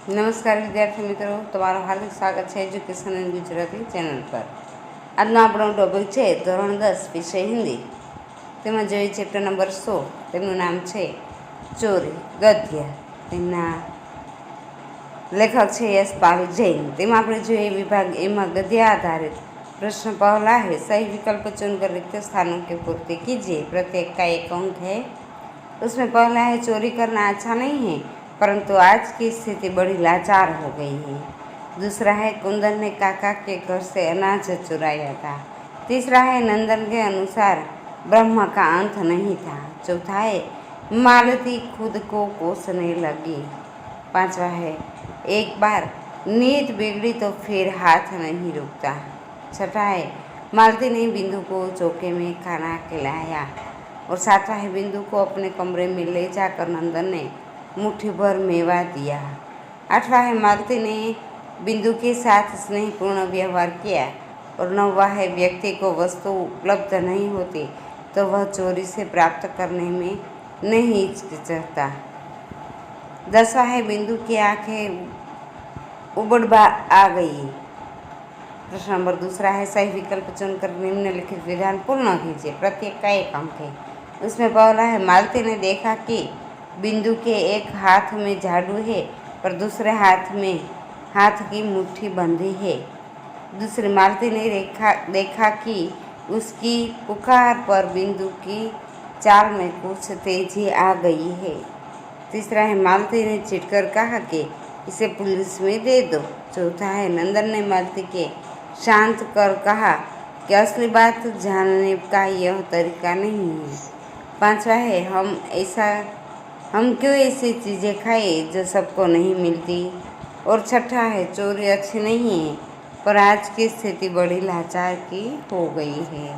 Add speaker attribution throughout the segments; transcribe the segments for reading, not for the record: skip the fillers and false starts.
Speaker 1: નમસ્કાર વિદ્યાર્થી મિત્રો, તમારું હાર્દિક સ્વાગત છે એજ્યુકેશન એન્ડ ગુજરાતી ચેનલ પર. આજનો આપણો ટોપિક છે ધોરણ 10 વિષય હિન્દી. તેમાં જોઈએ ચેપ્ટર નંબર 16. તેમનું નામ છે ચોરી ગદ્ય. તેમના લેખક છે યશપાલ જૈન. તેમાં આપણે જોઈએ વિભાગ એમાં गद्य आधारित प्रश्न पहला है, सही विकल्प चुनकर रिक्त स्थानों की पूर्ति कीजिए. प्रत्येक का एक अंक है. उसमें पहला है चोरी करना अच्छा नहीं है परंतु आज की स्थिति बड़ी लाचार हो गई है. दूसरा है कुंदन ने काका के घर से अनाज चुराया था. तीसरा है नंदन के अनुसार ब्रह्म का अंत नहीं था. चौथा है मालती खुद को कोसने लगी. पांचवा है एक बार नींद बिगड़ी तो फिर हाथ नहीं रुकता. छठा है मालती ने बिंदु को चौके में खाना खिलाया. और सातवां है बिंदु को अपने कमरे में ले जाकर नंदन ने मुट्ठी भर मेवा दिया. आठवां है मालती ने बिंदु के साथ स्नेहपूर्ण व्यवहार किया. और नौवां है व्यक्ति को वस्तु उपलब्ध नहीं होती तो वह चोरी से प्राप्त करने में नहीं हिचकिचाता. दसवां है बिंदु की आंखें उबड़ आ गई. प्रश्न नंबर दूसरा है, सही विकल्प चुनकर निम्नलिखित विधान पूर्ण कीजिए. प्रत्येक का एक अंक है. उसमें पहला है मालती ने देखा कि बिंदु के एक हाथ में झाड़ू है पर दूसरे हाथ में हाथ की मुट्ठी बंधी है. दूसरी मालती ने देखा कि उसकी पुकार पर बिंदु की चाल में कुछ तेजी आ गई है. तीसरा है मालती ने चिढ़कर कहा कि इसे पुलिस में दे दो. चौथा है नंदन ने मालती के शांत कर कहा कि असली बात जानने का यह तरीका नहीं है. पांचवा है हम क्यों ऐसी चीज़ें खाए जो सबको नहीं मिलती. और छठा है चोरी अच्छी नहीं है पर आज की स्थिति बड़ी लाचार की हो गई है.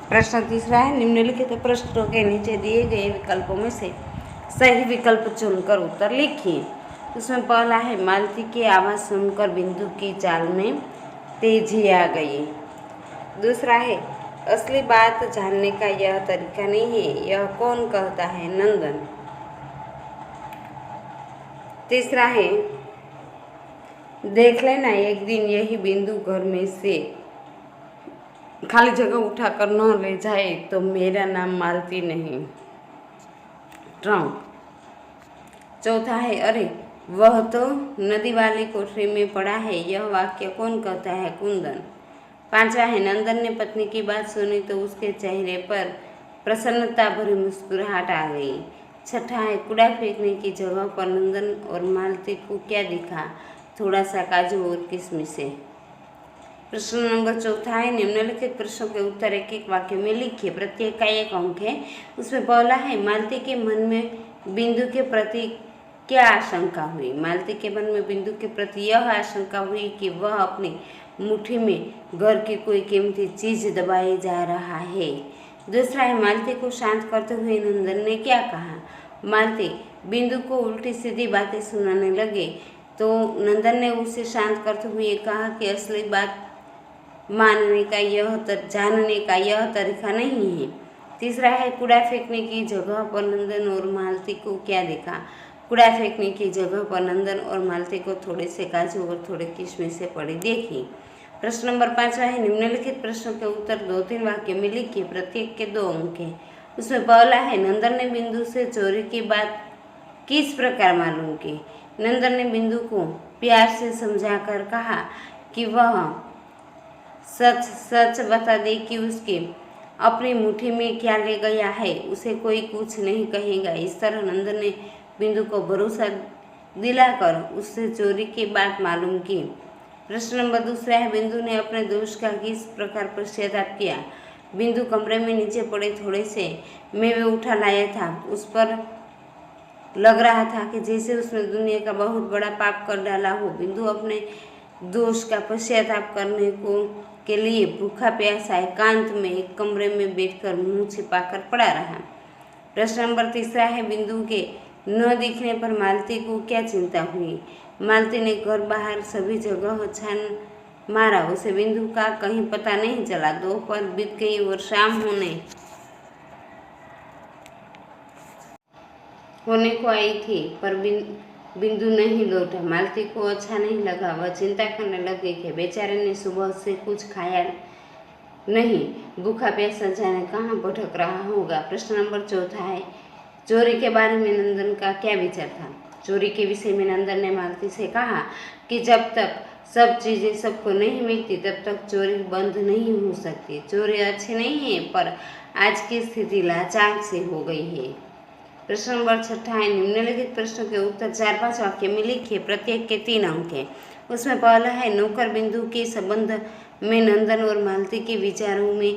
Speaker 1: प्रश्न तीसरा है, निम्नलिखित प्रश्नों के नीचे दिए गए विकल्पों में से सही विकल्प चुनकर उत्तर लिखिए. उसमें पहला है मालती की आवाज़ सुनकर बिंदु की चाल में तेजी आ गई. दूसरा है असली बात जानने का यह तरीका नहीं है, यह कौन कहता है, नंदन. तीसरा है देख लेना एक दिन यही बिंदु घर में से खाली जगह उठाकर न ले जाए तो मेरा नाम मालती नहीं, ट्रंक. चौथा है अरे वह तो नदी वाली कोठरी में पड़ा है, यह वाक्य कौन कहता है, कुंदन. पांचवा है नंदन ने पत्नी की बात सुनी तो उसके चेहरे पर प्रसन्नता भरी मुस्कुराहट आ गई. छठा है कूड़ा फेंकने की जगह पर नंदन और मालती को क्या दिखा, थोड़ा सा काजू और किशमिशें. प्रश्न नंबर चौथा है, निम्नलिखित प्रश्नों के उत्तर एक एक वाक्य में लिखिए. प्रत्येक का एक अंक है. उसमें पहला है मालती के मन में बिंदु के प्रति क्या आशंका हुई. मालती के मन में बिंदु के प्रति यह आशंका हुई कि वह अपनी मुट्ठी में घर की कोई कीमती चीज़ दबाए जा रहा है. दूसरा है मालती को शांत करते हुए नंदन ने क्या कहा. मालती बिंदु को उल्टी सीधी बातें सुनाने लगे तो नंदन ने उसे शांत करते हुए कहा कि असली बात जानने का यह तरीका नहीं है. तीसरा है कूड़ा फेंकने की जगह पर नंदन और मालती को क्या दिखा. कूड़ा फेंकने की जगह पर नंदन और मालती को थोड़े से काजू और थोड़े किशमिशें पड़ी देखी. प्रश्न नंबर पांचवा है, निम्नलिखित प्रश्नों के उत्तर 2-3 वाक्य में लिखिए. प्रत्येक के 2 अंक हैं. उसमें पहला है नंदन ने बिंदु से चोरी की बात किस प्रकार मालूम की. नंदन ने बिंदु को प्यार से समझाकर कहा कि वह सच सच बता दे कि उसके अपनी मुट्ठी में क्या ले गया है, उसे कोई कुछ नहीं कहेगा. इस तरह नंदन ने बिंदु को भरोसा दिलाकर उससे चोरी की बात मालूम की. प्रश्न नंबर दूसरा है, बिंदु ने अपने दोष का किस प्रकार पश्चाताप किया. बिंदु कमरे में नीचे पड़े थोड़े से मेवे उठा लाया था. उस पर लग रहा था कि जैसे उसने दुनिया का बहुत बड़ा पाप कर डाला हो. बिंदु अपने दोष का पश्चाताप करने के लिए भूखा प्यासा एकांत में एक कमरे में बैठकर मुंह छिपाकर पड़ा रहा. प्रश्न नंबर तीसरा है, बिंदु के न दिखने पर मालती को क्या चिंता हुई. मालती ने घर बाहर सभी जगह छान मारा, उसे बिंदु का कहीं पता नहीं चला. दोपहर बीत गई और शाम होने को आई थी पर बिंदु नहीं लौटा। मालती को अच्छा नहीं लगा। वह चिंता करने लगी कि बेचारे ने सुबह से कुछ खाया नहीं, भूखा प्यासा जाने कहाँ भटक रहा होगा। प्रश्न नंबर 4 है, चोरी के बारे में नंदन का क्या विचार था। चोरी के विषय में नंदन ने मालती से कहा कि जब तक सब चीज़ें सबको नहीं मिलती तब तक चोरी बंद नहीं हो सकती। चोरी अच्छी नहीं है, पर आज की स्थिति लाचार से हो गई है। प्रश्न नंबर 6 है, निम्नलिखित प्रश्नों के उत्तर 4-5 वाक्य में लिखिए, प्रत्येक के 3 अंक है। उसमें पहला है, नौकर बिंदु के संबंध में नंदन और मालती के विचारों में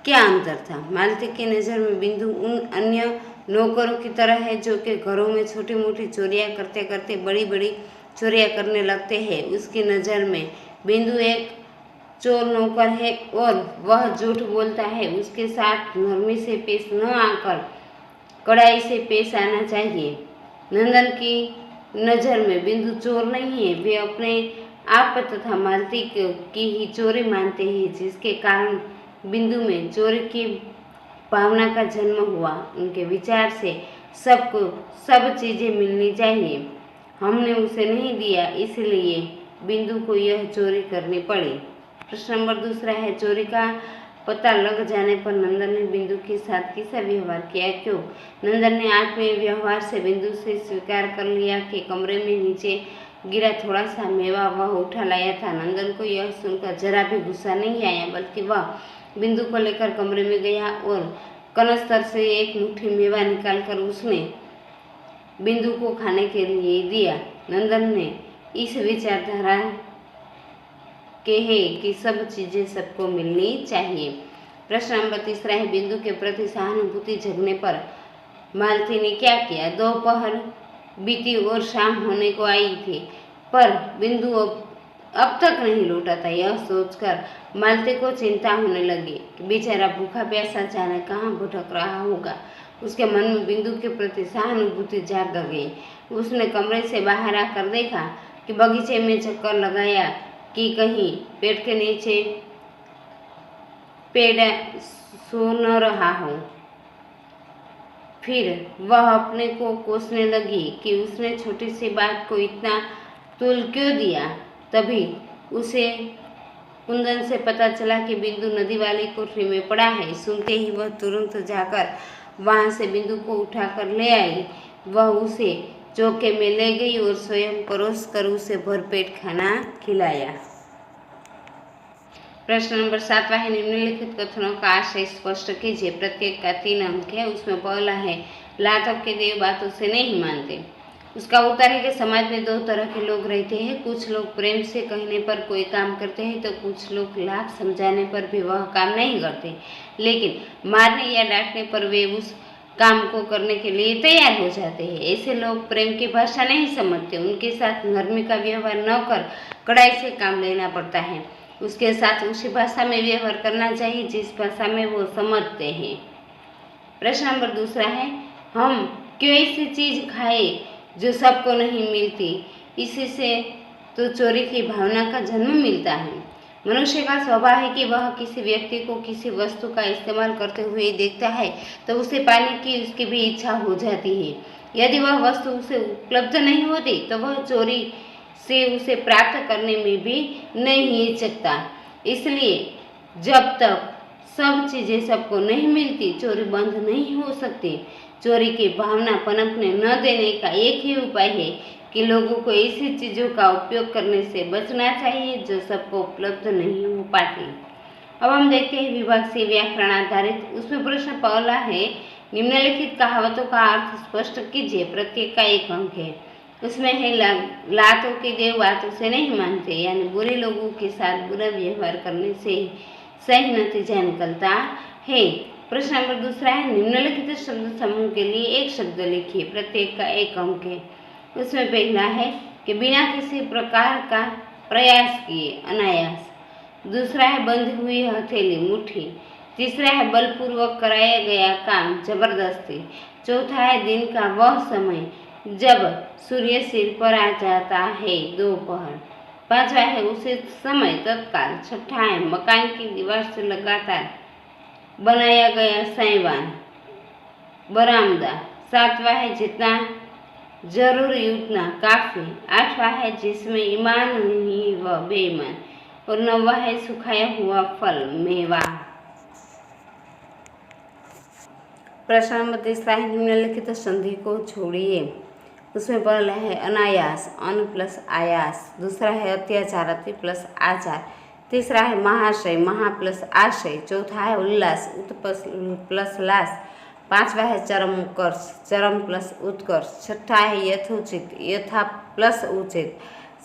Speaker 1: क्या अंतर था। मालती की नज़र में बिंदु उन अन्य नौकरों की तरह है जो कि घरों में छोटी मोटी चोरियां करते करते बड़ी बड़ी चोरियां करने लगते हैं। उसकी नज़र में बिंदु एक चोर नौकर है और वह झूठ बोलता है। उसके साथ नरमी से पेश न आकर कड़ाई से पेश आना चाहिए। नंदन की नज़र में बिंदु चोर नहीं है, वे अपने आप तथा मालती की ही चोरी मानते हैं, जिसके कारण बिंदु में चोरी की भावना का जन्म हुआ। उनके विचार से सबको सब चीज़ें मिलनी चाहिए। हमने उसे नहीं दिया, इसलिए बिंदु को यह चोरी करनी पड़ी। प्रश्न नंबर 2 है, चोरी का पता लग जाने पर नंदन ने बिंदु के साथ कैसा व्यवहार किया, क्यों। नंदन ने आत्मीय व्यवहार से बिंदु से स्वीकार कर लिया कि कमरे में नीचे गिरा थोड़ा सा मेवा वह उठा लाया था। नंदन को यह सुनकर जरा भी गुस्सा नहीं आया, बल्कि वह बिंदु को लेकर कमरे में गया और कनस्तर से एक मुट्ठी मेवा निकालकर उसने बिंदु को खाने के लिए दिया। नंदन ने इस विचारधारा के है कि सब चीज़ें सबको मिलनी चाहिए। प्रश्न नंबर 3 है, बिंदु के प्रति सहानुभूति जगने पर मालती ने क्या किया। दोपहर बीती और शाम होने को आई थी, पर बिंदु अब तक नहीं लौटा था। यह सोचकर मालती को चिंता होने लगी कि बेचारा भूखा प्यासा जाने कहाँ भटक रहा होगा। उसके मन में बिंदु के प्रति सहानुभूति जाग गई। उसने कमरे से बाहर आकर देखा कि बगीचे में चक्कर लगाया कि कहीं पेड़ के नीचे पेड़ सो न रहा हो। फिर वह अपने को कोसने लगी कि उसने छोटी सी बात को इतना तुल क्यों दिया। तभी उसे कुंदन से पता चला कि बिंदु नदी वाली कोठरी में पड़ा है। सुनते ही वह तुरंत जाकर वहां से बिंदु को उठाकर ले आई। वह उसे चौके में ले गई और स्वयं परोस कर उसे भरपेट खाना खिलाया। प्रश्न नंबर 7 है, निम्नलिखित कथनों का आशय स्पष्ट कीजिए। प्रत्येक का 3 अंक है। उसमें पहला है, लातों के देव बातों से नहीं मानते। उसका उत्तर है कि समाज में 2 तरह के लोग रहते हैं। कुछ लोग प्रेम से कहने पर कोई काम करते हैं, तो कुछ लोग लाख समझाने पर भी वह काम नहीं करते, लेकिन मारने या डांटने पर वे उस काम को करने के लिए तैयार हो जाते हैं। ऐसे लोग प्रेम की भाषा नहीं समझते। उनके साथ नरमी का व्यवहार न कर कड़ाई से काम लेना पड़ता है। उसके साथ उसी भाषा में व्यवहार करना चाहिए जिस भाषा में वो समझते हैं। प्रश्न नंबर 2 है, हम क्यों ऐसी चीज खाए जो सबको नहीं मिलती। इसी से तो चोरी की भावना का जन्म मिलता है। मनुष्य का स्वभाव है कि वह किसी व्यक्ति को किसी वस्तु का इस्तेमाल करते हुए देखता है तो उसे पाने की उसकी भी इच्छा हो जाती है। यदि वह वस्तु उसे उपलब्ध नहीं होती तो वह चोरी से उसे प्राप्त करने में भी नहीं हिचकता। इसलिए जब तक सब चीज़ें सबको नहीं मिलती, चोरी बंद नहीं हो सकती। चोरी की भावना पनपने न देने का एक ही उपाय है कि लोगों को ऐसी चीज़ों का उपयोग करने से बचना चाहिए जो सबको उपलब्ध नहीं हो पाती। अब हम देखते हैं विभाग से व्याकरण आधारित। उसमें प्रश्न पहला है, निम्नलिखित कहावतों का अर्थ स्पष्ट कीजिए। प्रत्येक का 1 अंक है। उसमें है, लातों के देव बातों से नहीं मानते, यानी बुरे लोगों के साथ बुरा व्यवहार करने से सही नतीजा निकलता है। प्रश्न नंबर 2 है, निम्नलिखित शब्द समूह के लिए 1 शब्द लिखिए। प्रत्येक का 1 अंक है। उसमें पहला है कि बिना किसी प्रकार का प्रयास किए, अनायास। दूसरा है, बंधी हुई हथेली, मुट्ठी। तीसरा है, बलपूर्वक कराया गया काम, जबरदस्ती। चौथा है, दिन का वह समय जब सूर्य सिर पर आ जाता है, दोपहर। 5वां है, उसे समय, तत्काल। 6ठा है, मकान की दीवार से लगातार बनाया गया साइवान, बरामदा। 7वां है, जितना जरूरी उतना काफ़ी। आठवां है जिसमें ईमान नहीं वह बेईमान। और नौवां है सुखाया हुआ फल मेवा। प्रश्न नंबर 3 है निम्नलिखित संधि को छोड़िए। उसमें पहला है अनायास, अन प्लस आयास। दूसरा है अत्याचार, अति प्लस आचार। तीसरा है महाशय, महा प्लस आशय। चौथा है उल्लास, उत प्लस लास। पांचवा है चरम उत्कर्ष, चरम प्लस उत्कर्ष। छठा है यथोचित, यथा प्लस उचित।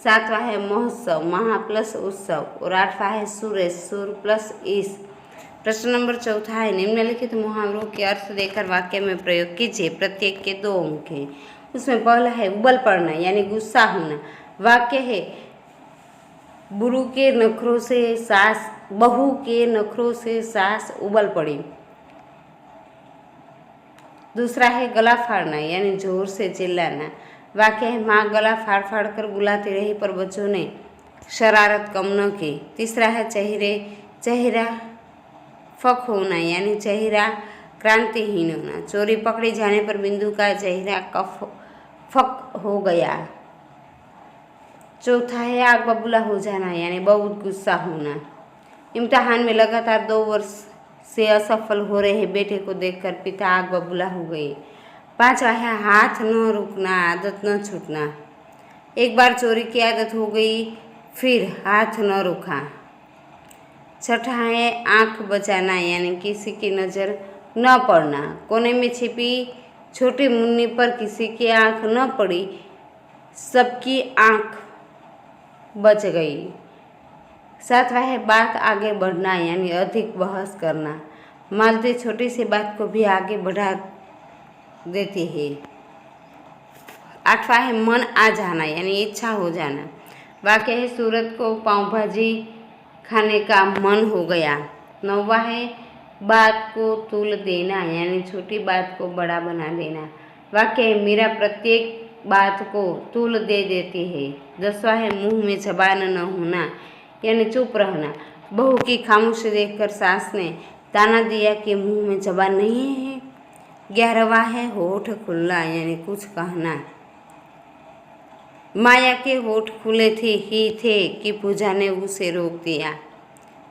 Speaker 1: सातवां है महोत्सव, महा प्लस उत्सव। और आठवां है सूर्य, सूर प्लस ईश। प्रश्न नंबर 4 है निम्नलिखित मुहावरों के अर्थ देकर वाक्य में प्रयोग कीजिए। प्रत्येक के 2 अंक हैं। उसमें पहला है उबल पड़ना यानी गुस्सा होना। वाक्य है बहू के नखरों से सास उबल पड़ी। दूसरा है गला फाड़ना यानी जोर से चिल्लाना। वाक्य है माँ गला फाड़ फाड़ कर बुलाती रही पर बच्चों ने शरारत कम न की। तीसरा है चेहरा फक होना यानी चेहरा क्रांतिहीन होना। चोरी पकड़ी जाने पर बिंदु का चेहरा फक हो गया। चौथा है आग बबूला हो जाना यानी बहुत गुस्सा होना। इम्तिहान में लगातार 2 वर्ष से असफल हो रहे बेटे को देखकर पिता आग बबूला हो गए। पांचवा है हाथ न रुकना, आदत न छूटना। एक बार चोरी की आदत हो गई फिर हाथ न रुका। छठा है आँख बचाना यानी किसी की नज़र न पड़ना। कोने में छिपी छोटी मुन्नी पर किसी की आँख न पड़ी, सबकी आँख बच गई। सातवां है बात आगे बढ़ना यानी अधिक बहस करना। मालती छोटी सी बात को भी आगे बढ़ा देती है। आठवां है मन आ जाना यानी इच्छा हो जाना। वाक्य है सूरत को पाव भाजी खाने का मन हो गया। नौवां है बात को तूल देना यानी छोटी बात को बड़ा बना देना। वाक्य है मीरा प्रत्येक बात को तूल दे देती है। 10वां है मुंह में जबान न होना यानी चुप रहना। बहू की खामोशी देखकर सास ने ताना दिया कि मुंह में जबान नहीं है। 11वां है होठ खुलना यानी कुछ कहना। माया के होठ खुले थे कि पूजा ने उसे रोक दिया।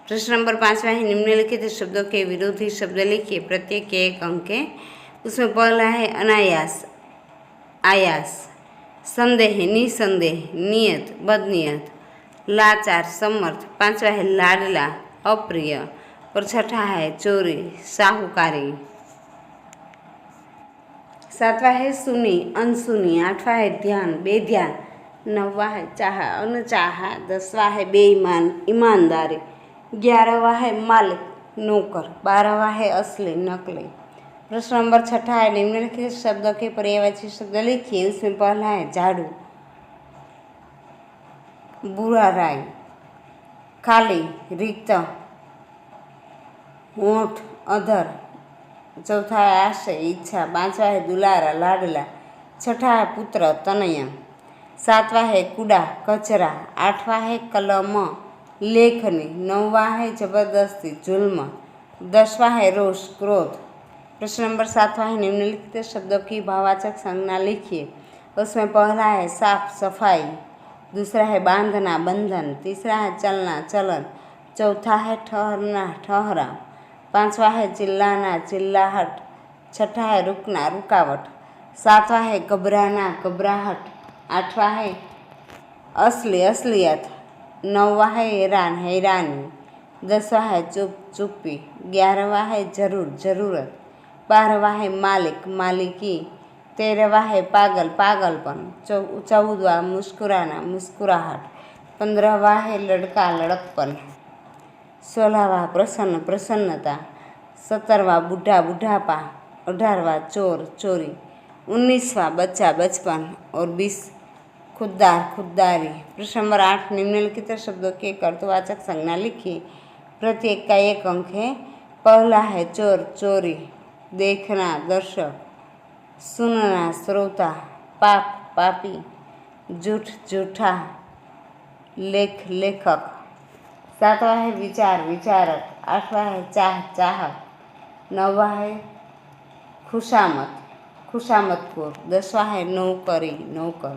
Speaker 1: प्रश्न नंबर 5 है निम्नलिखित शब्दों के विरोधी शब्द लिखिए। प्रत्येक के 1 अंक है। उसमें पहला है अनायास, आयास। संदेह, निसंदेह। नियत, बदनियत। लाचार, समर्थ। 5वां है लाडला, अप्रिय। और छठा है चोरी, साहूकारी। 7वां है सुनी, अनसुनी। 8वां है ध्यान, बेध्यान। 9वां है चाहा, अनचाहा। 10वां है बेईमान, ईमानदारी। 11वां है मालिक, नौकर। 12वां है असली, नकली। प्रश्न नंबर 6 है निम्नलिखित शब्दों के पर्यायवाची शब्द लिखिए। उसमें पहला है झाड़ू, बुरा राय। खाली, रिक्त। होठ, अधर। चौथा है आशय, इच्छा। 5वां है दुलारा, लाडला। छठा है पुत्र, तनय। 7वां है कूड़ा, कचरा। 8वां है कलम, लेखनी। 9वां है जबरदस्ती, जुल्म। 10वां है रोष, क्रोध। प्रश्न नंबर 7 है निम्नलिखित शब्दों की भाववाचक संज्ञा लिखिए। उसमें पहला है साफ, सफाई। दूसरा है बांधना, बंधन। तीसरा है चलना, चलन। चौथा है ठहरना, ठहराव। 5वां है चिल्लाना, चिल्लाहट। छठा है रुकना, रुकावट। 7वां है घबराना, घबराहट। 8वां है असली, असलियत। 9वां है हैरान, हैरानी। 10वां है चुप, चुप्पी। 11वां है जरूर, जरूरत। 12वां है मालिक, मालिकी। 13वां है पागल, पागलपन। 14वां मुस्कुराना, मुस्कुराहट। 15वां है लड़का, लड़कपन। 16वां प्रसन्न, प्रसन्नता। 17वां बूढ़ा, बुढ़ापा। 18वां चोर, चोरी। 19वां बच्चा, बचपन। और 20 खुददार, खुददारी। प्रश्न नंबर 8 निम्नलिखित शब्दों के अर्थवाचक संज्ञा लिखिए। प्रत्येक का 1 अंक है। पहला है चोर, चोरी। देखना, दर्शक। सुनना, श्रोता। पाप, पापी। झूठ, झूठा। लेख, लेखक। 7वां है विचार, विचारक। 8वां है चाह, चाहक। 9वां है खुशामद। खुशामदपुर। 10वां है नौकरी, नौकर।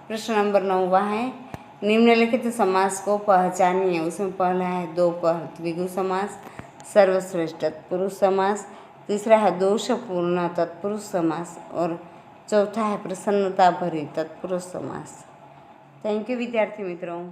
Speaker 1: प्रश्न नंबर 9वां है निम्नलिखित समास को पहचानिए। उसमें पहला है दोपहर द्विगु समास, सर्वश्रेष्ठ तत्पुरुष समास, तीसरा है दोषपूर्ण तत्पुरुष समास और चौथा है प्रसन्नता भरी तत्पुरुष समास। थैंक यू विद्यार्थी मित्रों।